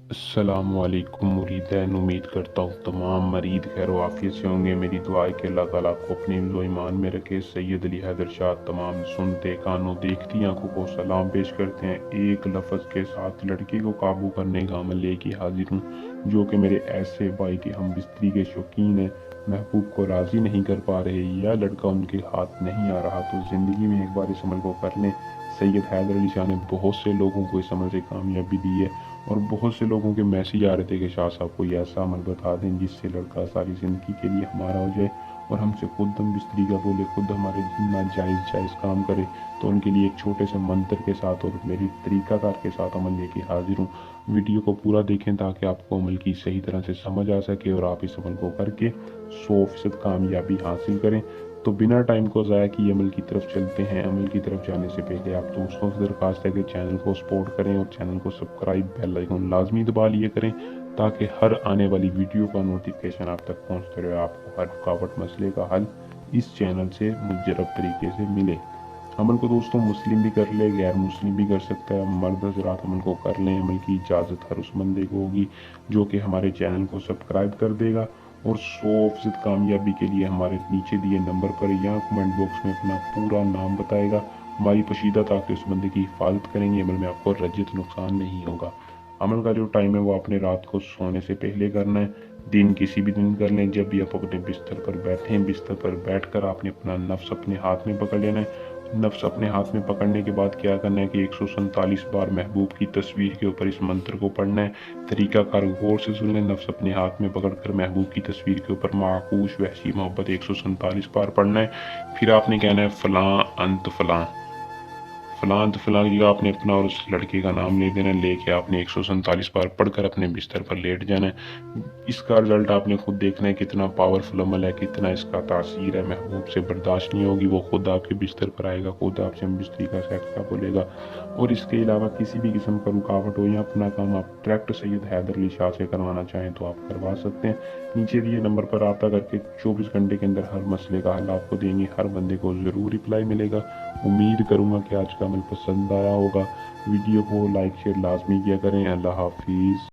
अस्सलाम वालेकुम मुरीदैन। उम्मीद करता हूँ तमाम मरीद खैर आफियत से होंगे। मेरी दुआ है कि अल्लाह ताला आपको अपने हिफ्ज़ व ईमान में रखे। सैयद अली हैदर शाह तमाम सुनते कानों देखती आंखों को सलाम पेश करते हैं। एक लफ्ज़ के साथ लड़के को काबू करने का अमल लेके हाजिर हूँ, जो कि मेरे ऐसे भाई के हम बिस्तरी के शौकीन हैं, महबूब को राज़ी नहीं कर पा रहे या लड़का उनके हाथ नहीं आ रहा, तो ज़िंदगी में एक बार इस अमल को कर लें। सैयद हैदर अली शाह ने बहुत से लोगों को इस अमल से कामयाबी दी है, और बहुत से लोगों के मैसेज आ रहे थे कि शाह साहब कोई ऐसा अमल बता दें जिससे लड़का सारी ज़िंदगी के लिए हमारा हो जाए और हमसे खुद दम बिस्तरी का बोले, खुद हमारे नाजायज़ जायज़ काम करे। तो उनके लिए एक छोटे से मंत्र के साथ और मेरी तरीक़ाकार के साथ अमल लेके हाजिर हूँ। वीडियो को पूरा देखें ताकि आपको अमल की सही तरह से समझ आ सके और आप इस अमल को करके 100% कामयाबी हासिल करें। तो बिना टाइम को ज़ाया किए अमल की तरफ चलते हैं। अमल की तरफ जाने से पहले आप दोस्तों से दरख्वास्त है कि चैनल को सपोर्ट करें और चैनल को सब्सक्राइब, बेल आइकन लाजमी दबा लिए करें ताकि हर आने वाली वीडियो का नोटिफिकेशन आप तक पहुंचते रहे। आपको हर रुकावट मसले का हल इस चैनल से मुजरब तरीके से मिले। अमल को दोस्तों मुस्लिम भी कर ले, गैर मुस्लिम भी कर सकता है। मर्द हज़रात अमल को कर लें। अमल की इजाज़त हर उस बंदे को होगी जो कि हमारे चैनल को सब्सक्राइब कर देगा और 100% कामयाबी के लिए हमारे नीचे दिए नंबर पर या कमेंट बॉक्स में अपना पूरा नाम बताएगा। हमारी पशीदा ताकि उस बंदे की हिफाजत करेंगे। अमल में आपको रजित नुकसान नहीं होगा। अमल का जो टाइम है वो आपने रात को सोने से पहले करना है। दिन किसी भी दिन कर लें, जब भी आप अपने बिस्तर पर बैठें, बिस्तर पर बैठकर आपने अपना नफ्स अपने हाथ में पकड़ लेना है। नफ्स अपने हाथ में पकड़ने के बाद क्या करना है कि 147 बार महबूब की तस्वीर के ऊपर इस मंत्र को पढ़ना है। तरीका कार गौर से सुन लें। नफ्स अपने हाथ में पकड़कर महबूब की तस्वीर के ऊपर माकूश वहशी मोहब्बत 147 बार पढ़ना है। फिर आपने कहना है फलां अंत फलां फलां तो फलां की आपने अपना और उस लड़के का नाम ले देना। लेके आपने 147 बार पढ़कर अपने बिस्तर पर लेट जाना है। इसका रिजल्ट आपने खुद देखना है, कितना पावरफुल अमल है, कितना इसका तासीर है। महबूब से बर्दाश्त नहीं होगी, वो खुद आपके बिस्तर पर आएगा, खुद आपसे बिस्तरी का सेक्स का बोलेगा। और इसके अलावा किसी भी किस्म का रुकावट हो या अपना काम आप डायरेक्ट सैयद हैदर अली शाह से करवाना चाहें तो आप करवा सकते हैं। नीचे दिए नंबर पर रब्ता करके 24 घंटे के अंदर हर मसले का हल आपको देंगे। हर बंदे को ज़रूर रिप्लाई मिलेगा। उम्मीद करूँगा कि आज का अमल पसंद आया होगा। वीडियो को लाइक शेयर लाजमी किया करें। अल्लाह हाफिज़।